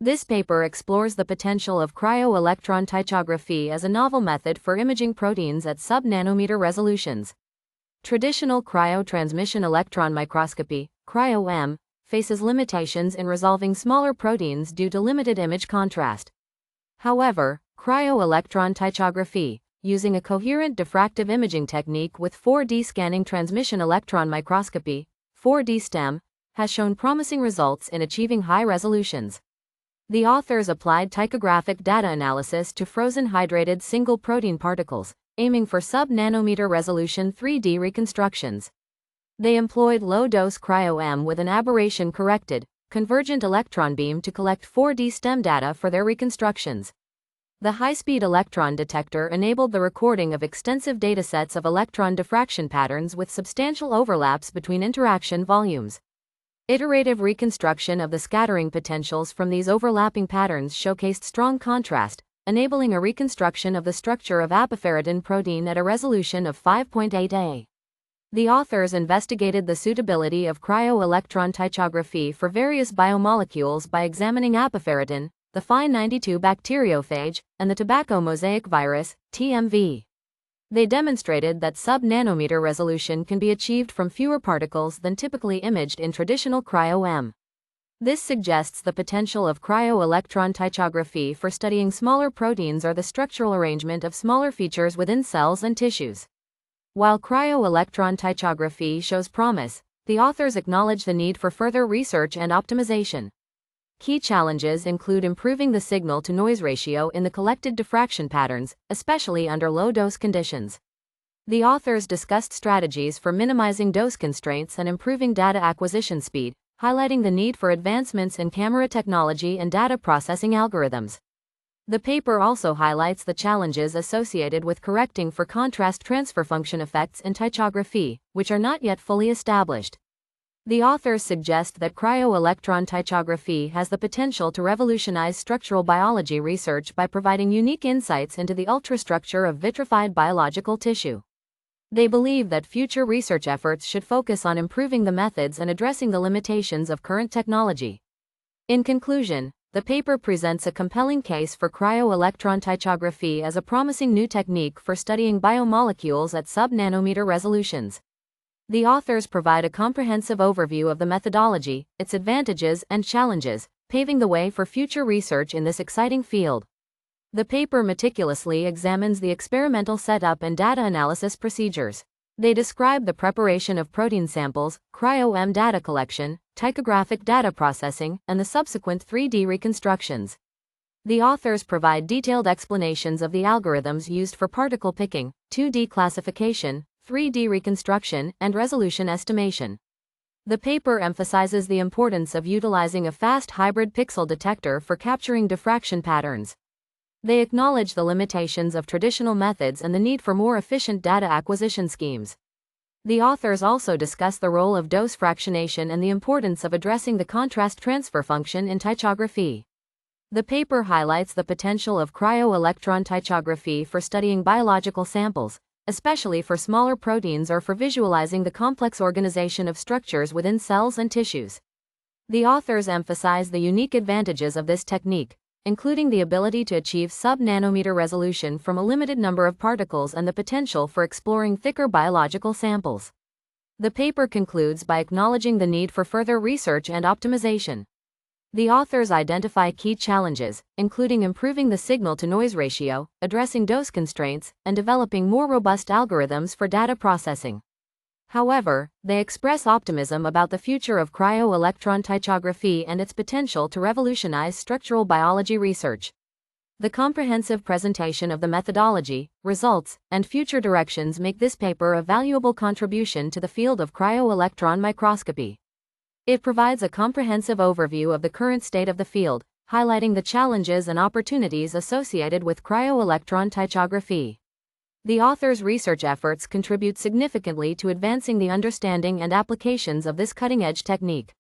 This paper explores the potential of cryo-electron ptychography as a novel method for imaging proteins at sub-nanometer resolutions. Traditional cryo-transmission electron microscopy, cryo-EM, faces limitations in resolving smaller proteins due to limited image contrast. However, cryo-electron ptychography, using a coherent diffractive imaging technique with 4D scanning transmission electron microscopy, 4D STEM, has shown promising results in achieving high resolutions. The authors applied ptychographic data analysis to frozen hydrated single protein particles, aiming for sub-nanometer resolution 3D reconstructions. They employed low-dose cryo-EM with an aberration-corrected, convergent electron beam to collect 4D STEM data for their reconstructions. The high-speed electron detector enabled the recording of extensive datasets of electron diffraction patterns with substantial overlaps between interaction volumes. Iterative reconstruction of the scattering potentials from these overlapping patterns showcased strong contrast, enabling a reconstruction of the structure of apoferritin protein at a resolution of 5.8A. The authors investigated the suitability of cryo-electron ptychography for various biomolecules by examining apoferritin, the Phi92 bacteriophage, and the tobacco mosaic virus, TMV. They demonstrated that sub-nanometer resolution can be achieved from fewer particles than typically imaged in traditional cryo-EM. This suggests the potential of cryo-electron ptychography for studying smaller proteins or the structural arrangement of smaller features within cells and tissues. While cryo-electron ptychography shows promise, the authors acknowledge the need for further research and optimization. Key challenges include improving the signal-to-noise ratio in the collected diffraction patterns, especially under low-dose conditions. The authors discussed strategies for minimizing dose constraints and improving data acquisition speed, highlighting the need for advancements in camera technology and data processing algorithms. The paper also highlights the challenges associated with correcting for contrast transfer function effects in ptychography, which are not yet fully established. The authors suggest that cryo-electron ptychography has the potential to revolutionize structural biology research by providing unique insights into the ultrastructure of vitrified biological tissue. They believe that future research efforts should focus on improving the methods and addressing the limitations of current technology. In conclusion, the paper presents a compelling case for cryo-electron ptychography as a promising new technique for studying biomolecules at sub-nanometer resolutions. The authors provide a comprehensive overview of the methodology, its advantages and challenges, paving the way for future research in this exciting field. The paper meticulously examines the experimental setup and data analysis procedures. They describe the preparation of protein samples, cryo-EM data collection, ptychographic data processing, and the subsequent 3D reconstructions. The authors provide detailed explanations of the algorithms used for particle picking, 2D classification, 3D reconstruction, and resolution estimation. The paper emphasizes the importance of utilizing a fast hybrid pixel detector for capturing diffraction patterns. They acknowledge the limitations of traditional methods and the need for more efficient data acquisition schemes. The authors also discuss the role of dose fractionation and the importance of addressing the contrast transfer function in ptychography. The paper highlights the potential of cryo-electron ptychography for studying biological samples, especially for smaller proteins or for visualizing the complex organization of structures within cells and tissues. The authors emphasize the unique advantages of this technique, including the ability to achieve sub-nanometer resolution from a limited number of particles and the potential for exploring thicker biological samples. The paper concludes by acknowledging the need for further research and optimization. The authors identify key challenges, including improving the signal-to-noise ratio, addressing dose constraints, and developing more robust algorithms for data processing. However, they express optimism about the future of cryo-electron ptychography and its potential to revolutionize structural biology research. The comprehensive presentation of the methodology, results, and future directions make this paper a valuable contribution to the field of cryo-electron microscopy. It provides a comprehensive overview of the current state of the field, highlighting the challenges and opportunities associated with cryo-electron ptychography. The author's research efforts contribute significantly to advancing the understanding and applications of this cutting-edge technique.